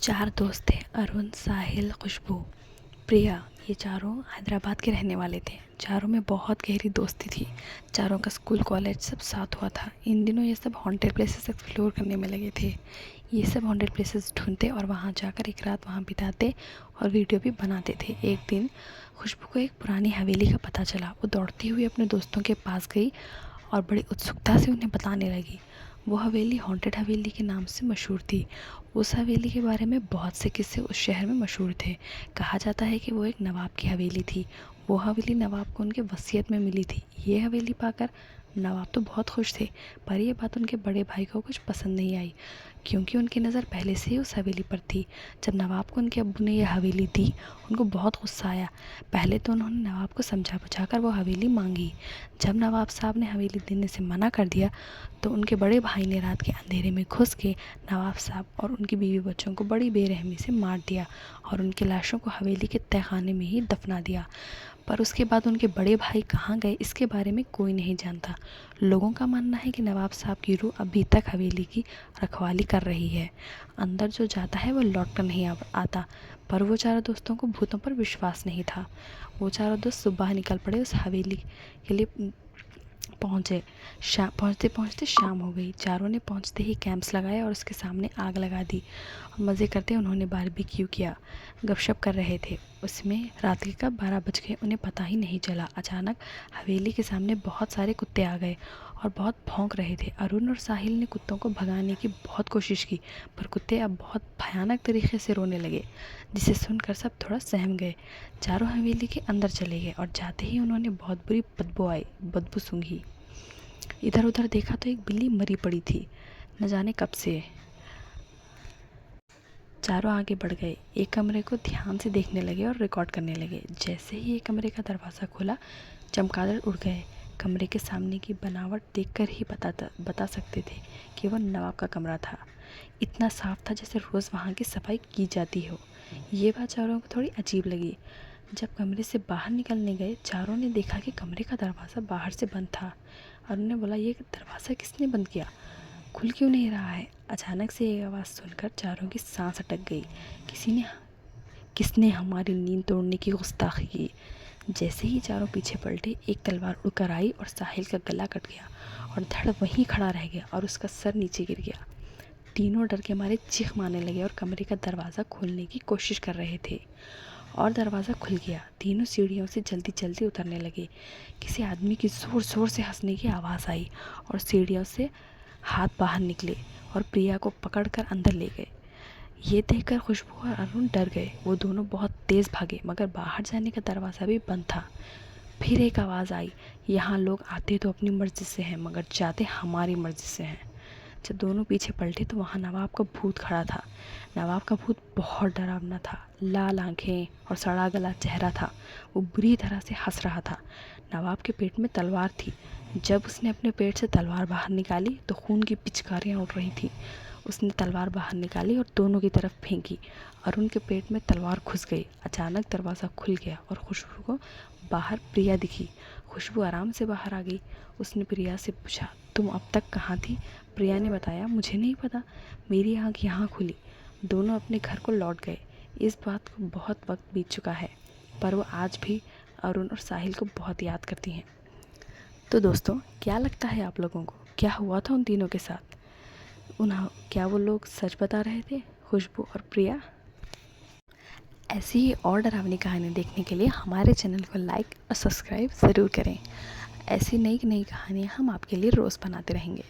चार दोस्त थे, अरुण, साहिल, खुशबू, प्रिया। ये चारों हैदराबाद के रहने वाले थे। चारों में बहुत गहरी दोस्ती थी। चारों का स्कूल कॉलेज सब साथ हुआ था। इन दिनों ये सब हॉन्टेड प्लेसेस एक्सप्लोर करने में लगे थे। ये सब हॉन्टेड प्लेसेस ढूंढते और वहाँ जाकर एक रात वहाँ बिताते और वीडियो भी बनाते थे। एक दिन खुशबू को एक पुरानी हवेली का पता चला। वो दौड़ती हुई अपने दोस्तों के पास गई और बड़ी उत्सुकता से उन्हें बताने लगी। वो हवेली हॉन्टेड हवेली के नाम से मशहूर थी। उस हवेली के बारे में बहुत से किस्से उस शहर में मशहूर थे। कहा जाता है कि वो एक नवाब की हवेली थी। वो हवेली नवाब को उनके वसीयत में मिली थी। ये हवेली पाकर नवाब तो बहुत खुश थे, पर यह बात उनके बड़े भाई को कुछ पसंद नहीं आई, क्योंकि उनकी नज़र पहले से ही उस हवेली पर थी। जब नवाब को उनके अब्बू ने यह हवेली दी, उनको बहुत गुस्सा आया। पहले तो उन्होंने नवाब को समझा बुझाकर वो हवेली मांगी। जब नवाब साहब ने हवेली देने से मना कर दिया, तो उनके बड़े भाई ने रात के अंधेरे में घुस के नवाब साहब और उनकी बीवी बच्चों को बड़ी बेरहमी से मार दिया और उनकी लाशों को हवेली के तहखाने में ही दफना दिया। पर उसके बाद उनके बड़े भाई कहाँ गए, इसके बारे में कोई नहीं जानता। लोगों का मानना है कि नवाब साहब की रूह अभी तक हवेली की रखवाली कर रही है। अंदर जो जाता है वो लौट कर नहीं आता। पर वो चारों दोस्तों को भूतों पर विश्वास नहीं था। वो चारों दोस्त सुबह निकल पड़े उस हवेली के लिए पहुँचे। पहुँचते पहुँचते शाम हो गई। चारों ने पहुँचते ही कैंप्स लगाया और उसके सामने आग लगा दी और मज़े करते उन्होंने बारबेक्यू किया। गपशप कर रहे थे। उसमें रात के कब 12 बज गए उन्हें पता ही नहीं चला। अचानक हवेली के सामने बहुत सारे कुत्ते आ गए और बहुत भौंक रहे थे। अरुण और साहिल ने कुत्तों को भगाने की बहुत कोशिश की, पर कुत्ते अब बहुत भयानक तरीके से रोने लगे, जिसे सुनकर सब थोड़ा सहम गए। चारों हवेली के अंदर चले गए और जाते ही उन्होंने बहुत बुरी बदबू सूंघी। इधर उधर देखा तो एक बिल्ली मरी पड़ी थी, न जाने कब से। चारों आगे बढ़ गए, एक कमरे को ध्यान से देखने लगे और रिकॉर्ड करने लगे। जैसे ही एक कमरे का दरवाज़ा खुला, चमगादड़ उड़ गए। कमरे के सामने की बनावट देखकर ही बता सकते थे कि वह नवाब का कमरा था। इतना साफ था जैसे रोज़ वहाँ की सफाई की जाती हो। ये बात चारों को थोड़ी अजीब लगी। जब कमरे से बाहर निकलने गए, चारों ने देखा कि कमरे का दरवाज़ा बाहर से बंद था। और उन्होंने बोला, ये दरवाज़ा किसने बंद किया, खुल क्यों नहीं रहा है। अचानक से एक आवाज़ सुनकर चारों की सांस अटक गई। किसने हमारी नींद तोड़ने की गुस्ताखी की। जैसे ही चारों पीछे पलटे, एक तलवार उड़कर आई और साहिल का गला कट गया और धड़ वहीं खड़ा रह गया और उसका सर नीचे गिर गया। तीनों डर के मारे चीख मारने लगे और कमरे का दरवाज़ा खोलने की कोशिश कर रहे थे। और दरवाज़ा खुल गया। तीनों सीढ़ियों से जल्दी जल्दी उतरने लगे। किसी आदमी की ज़ोर ज़ोर से हंसने की आवाज़ आई और सीढ़ियों से हाथ बाहर निकले और प्रिया को पकड़कर अंदर ले गए। ये देखकर खुशबू और अरुण डर गए। वो दोनों बहुत तेज़ भागे, मगर बाहर जाने का दरवाज़ा भी बंद था। फिर एक आवाज़ आई, यहाँ लोग आते तो अपनी मर्ज़ी से हैं, मगर जाते हमारी मर्ज़ी से हैं। जब दोनों पीछे पलटे तो वहाँ नवाब का भूत खड़ा था। नवाब का भूत बहुत डरावना था। लाल आंखें और सड़ा गला चेहरा था। वो बुरी तरह से हंस रहा था। नवाब के पेट में तलवार थी। जब उसने अपने पेट से तलवार बाहर निकाली तो खून की पिचकारियाँ उड़ रही थी। उसने तलवार बाहर निकाली और दोनों की तरफ फेंकी और उनके पेट में तलवार घुस गई। अचानक दरवाज़ा खुल गया और खुशबू को बाहर प्रिया दिखी। खुशबू आराम से बाहर आ गई। उसने प्रिया से पूछा, तुम अब तक कहाँ थी। प्रिया ने बताया, मुझे नहीं पता, मेरी आँख यहाँ खुली। दोनों अपने घर को लौट गए। इस बात को बहुत वक्त बीत चुका है, पर वो आज भी अरुण और साहिल को बहुत याद करती हैं। तो दोस्तों, क्या लगता है आप लोगों को, क्या हुआ था उन तीनों के साथ? क्या वो लोग सच बता रहे थे, खुशबू और प्रिया? ऐसी ही और डरावनी कहानी देखने के लिए हमारे चैनल को लाइक और सब्सक्राइब ज़रूर करें। ऐसी नई नई कहानियाँ हम आपके लिए रोज़ बनाते रहेंगे।